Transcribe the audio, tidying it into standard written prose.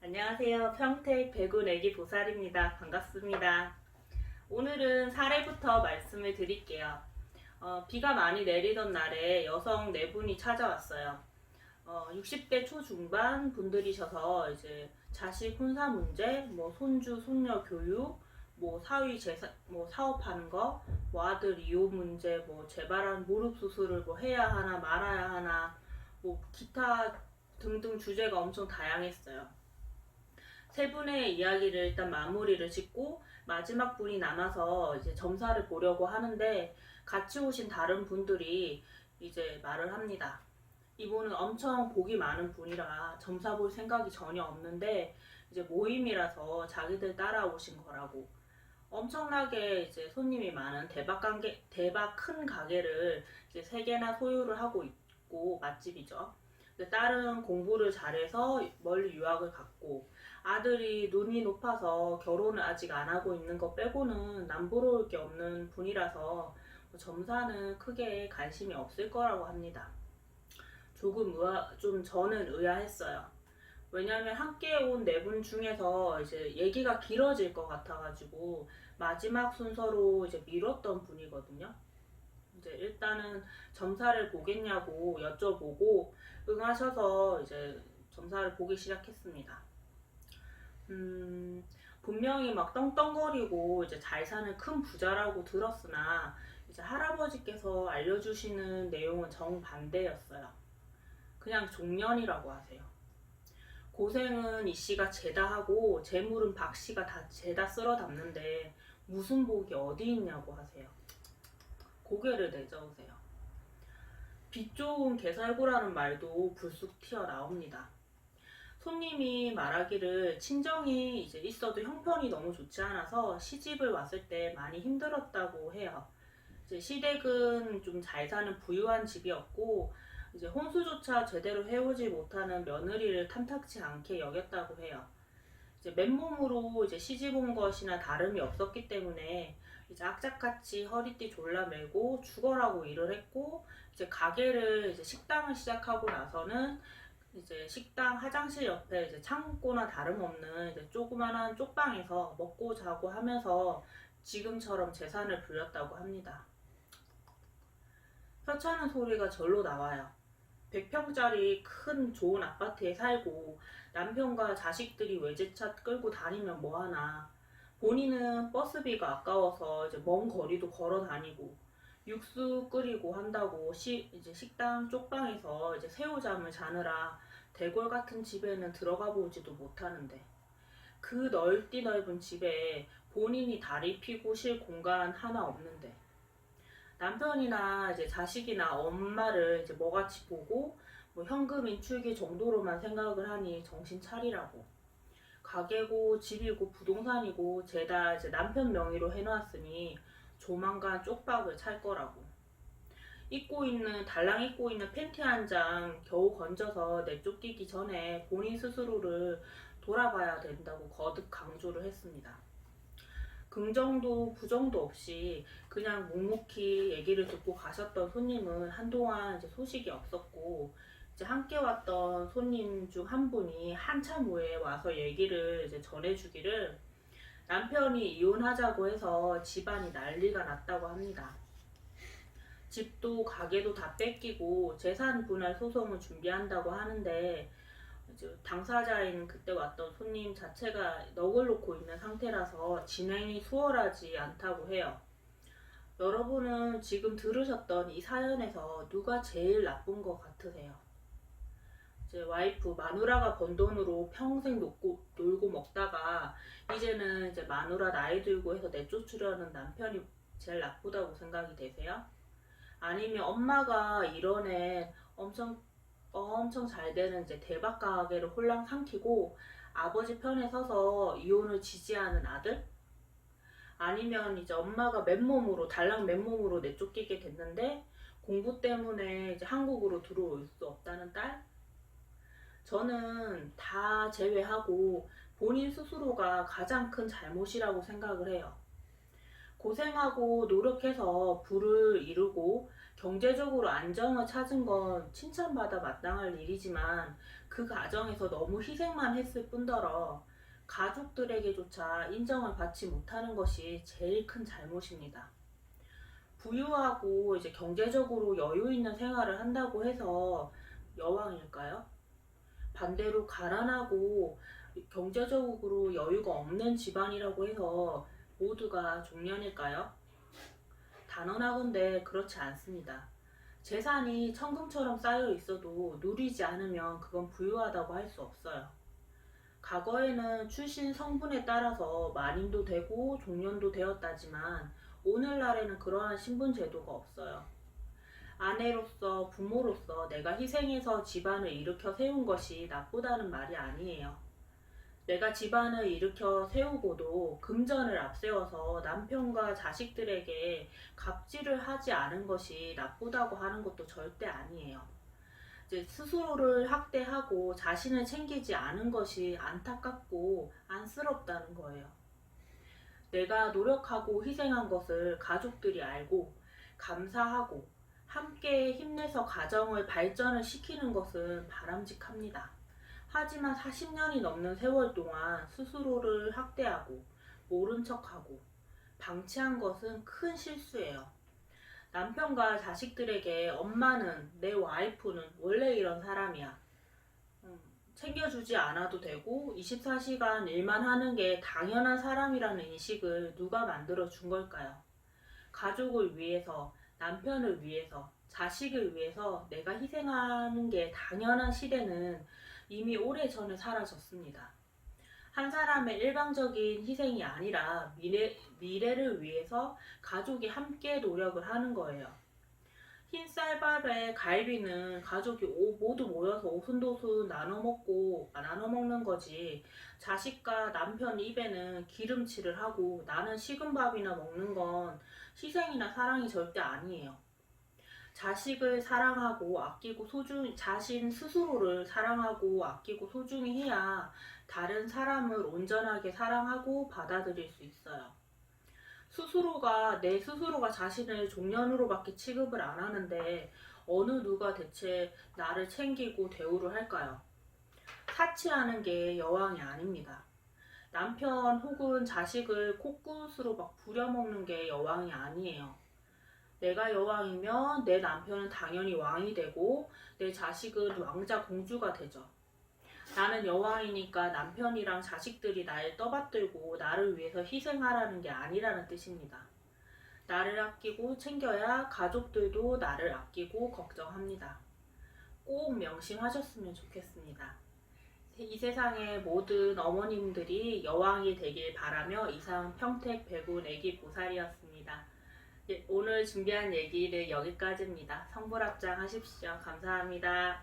안녕하세요. 평택 배군 애기 보살입니다. 반갑습니다. 오늘은 사례부터 말씀을 드릴게요. 비가 많이 내리던 날에 여성 네 분이 찾아왔어요. 60대 초중반 분들이셔서 이제 자식 혼사 문제, 뭐 손주, 손녀 교육, 뭐 사위 재산, 뭐 사업하는 거, 뭐 아들 이혼 문제, 뭐 재발한 무릎 수술을 뭐 해야 하나 말아야 하나, 뭐 기타 등등 주제가 엄청 다양했어요. 세 분의 이야기를 일단 마무리를 짓고 마지막 분이 남아서 이제 점사를 보려고 하는데 같이 오신 다른 분들이 이제 말을 합니다. 이분은 엄청 복이 많은 분이라 점사 볼 생각이 전혀 없는데 이제 모임이라서 자기들 따라오신 거라고. 엄청나게 이제 손님이 많은 대박 큰 가게를 이제 세 개나 소유를 하고 있고 맛집이죠. 딸은 공부를 잘해서 멀리 유학을 갔고 아들이 눈이 높아서 결혼을 아직 안 하고 있는 거 빼고는 남부러울 게 없는 분이라서 점사는 크게 관심이 없을 거라고 합니다. 좀 저는 의아했어요. 왜냐면 함께 온 네 분 중에서 이제 얘기가 길어질 것 같아가지고 마지막 순서로 이제 미뤘던 분이거든요. 이제 일단은 점사를 보겠냐고 여쭤보고 응하셔서 이제 점사를 보기 시작했습니다. 분명히 막 떵떵거리고 이제 잘 사는 큰 부자라고 들었으나 이제 할아버지께서 알려주시는 내용은 정반대였어요. 그냥 종년이라고 하세요. 고생은 이 씨가 죄다 하고 재물은 박 씨가 다 죄다 쓸어 담는데 무슨 복이 어디 있냐고 하세요. 고개를 내저으세요. 빛 좋은 개살구라는 말도 불쑥 튀어나옵니다. 손님이 말하기를 친정이 이제 있어도 형편이 너무 좋지 않아서 시집을 왔을 때 많이 힘들었다고 해요. 이제 시댁은 좀 잘 사는 부유한 집이었고 이제 혼수조차 제대로 해오지 못하는 며느리를 탐탁치 않게 여겼다고 해요. 이제 맨몸으로 이제 시집 온 것이나 다름이 없었기 때문에 이제 악착같이 허리띠 졸라매고 죽어라고 일을 했고 이제 가게를 이제 식당을 시작하고 나서는 이제 식당 화장실 옆에 이제 창고나 다름없는 이제 조그만한 쪽방에서 먹고 자고 하면서 지금처럼 재산을 불렸다고 합니다. 혀차는 소리가 절로 나와요. 100평짜리 큰 좋은 아파트에 살고 남편과 자식들이 외제차 끌고 다니면 뭐하나. 본인은 버스비가 아까워서 이제 먼 거리도 걸어 다니고 육수 끓이고 한다고 이제 식당 쪽방에서 이제 새우잠을 자느라 대궐 같은 집에는 들어가 보지도 못하는데 그 넓은 집에 본인이 다리 피고 쉴 공간 하나 없는데 남편이나 이제 자식이나 엄마를 이제 뭐같이 보고 뭐 현금 인출기 정도로만 생각을 하니 정신 차리라고. 가게고 집이고 부동산이고 죄다 이제 남편 명의로 해놨으니 조만간 쪽박을 찰 거라고. 달랑 입고 있는 팬티 한 장 겨우 건져서 내쫓기기 전에 본인 스스로를 돌아봐야 된다고 거듭 강조를 했습니다. 긍정도 부정도 없이 그냥 묵묵히 얘기를 듣고 가셨던 손님은 한동안 이제 소식이 없었고 이제 함께 왔던 손님 중 한 분이 한참 후에 와서 얘기를 이제 전해주기를 남편이 이혼하자고 해서 집안이 난리가 났다고 합니다. 집도 가게도 다 뺏기고 재산 분할 소송을 준비한다고 하는데 이제 당사자인 그때 왔던 손님 자체가 넋을 놓고 있는 상태라서 진행이 수월하지 않다고 해요. 여러분은 지금 들으셨던 이 사연에서 누가 제일 나쁜 것 같으세요? 이제 와이프 마누라가 번 돈으로 평생 놀고 먹다가 이제는 이제 마누라 나이 들고 해서 내쫓으려는 남편이 제일 나쁘다고 생각이 되세요? 아니면 엄마가 이뤄낸 엄청 잘 되는 이제 대박 가게를 홀랑 삼키고 아버지 편에 서서 이혼을 지지하는 아들? 아니면 이제 엄마가 달랑 맨몸으로 내쫓기게 됐는데 공부 때문에 이제 한국으로 들어올 수 없다는 딸? 저는 다 제외하고 본인 스스로가 가장 큰 잘못이라고 생각을 해요. 고생하고 노력해서 부를 이루고 경제적으로 안정을 찾은 건 칭찬받아 마땅할 일이지만 그 가정에서 너무 희생만 했을 뿐더러 가족들에게조차 인정을 받지 못하는 것이 제일 큰 잘못입니다. 부유하고 이제 경제적으로 여유 있는 생활을 한다고 해서 여왕일까요? 반대로 가난하고 경제적으로 여유가 없는 집안이라고 해서 모두가 종년일까요? 단언하건대 그렇지 않습니다. 재산이 천금처럼 쌓여 있어도 누리지 않으면 그건 부유하다고 할 수 없어요. 과거에는 출신 성분에 따라서 만인도 되고 종년도 되었다지만 오늘날에는 그러한 신분 제도가 없어요. 아내로서 부모로서 내가 희생해서 집안을 일으켜 세운 것이 나쁘다는 말이 아니에요. 내가 집안을 일으켜 세우고도 금전을 앞세워서 남편과 자식들에게 갑질을 하지 않은 것이 나쁘다고 하는 것도 절대 아니에요. 이제 스스로를 학대하고 자신을 챙기지 않은 것이 안타깝고 안쓰럽다는 거예요. 내가 노력하고 희생한 것을 가족들이 알고 감사하고 함께 힘내서 가정을 발전을 시키는 것은 바람직합니다. 하지만 40년이 넘는 세월 동안 스스로를 학대하고 모른 척하고 방치한 것은 큰 실수예요. 남편과 자식들에게 엄마는 내 와이프는 원래 이런 사람이야. 챙겨주지 않아도 되고 24시간 일만 하는 게 당연한 사람이라는 인식을 누가 만들어 준 걸까요? 가족을 위해서, 남편을 위해서, 자식을 위해서 내가 희생하는 게 당연한 시대는 이미 오래전에 사라졌습니다. 한 사람의 일방적인 희생이 아니라 미래를 위해서 가족이 함께 노력을 하는 거예요. 흰 쌀밥에 갈비는 가족이 모두 모여서 오순도순 나눠 먹는 거지. 자식과 남편 입에는 기름칠을 하고 나는 식은 밥이나 먹는 건 희생이나 사랑이 절대 아니에요. 자식을 사랑하고 아끼고 자신 스스로를 사랑하고 아끼고 소중히 해야 다른 사람을 온전하게 사랑하고 받아들일 수 있어요. 내 스스로가 자신을 종년으로밖에 취급을 안 하는데 어느 누가 대체 나를 챙기고 대우를 할까요? 사치하는 게 여왕이 아닙니다. 남편 혹은 자식을 코끝으로 막 부려먹는 게 여왕이 아니에요. 내가 여왕이면 내 남편은 당연히 왕이 되고 내 자식은 왕자 공주가 되죠. 나는 여왕이니까 남편이랑 자식들이 날 떠받들고 나를 위해서 희생하라는 게 아니라는 뜻입니다. 나를 아끼고 챙겨야 가족들도 나를 아끼고 걱정합니다. 꼭 명심하셨으면 좋겠습니다. 이 세상의 모든 어머님들이 여왕이 되길 바라며 이상 평택 백운 애기 보살이었습니다. 오늘 준비한 얘기를 여기까지입니다. 성불합장 하십시오. 감사합니다.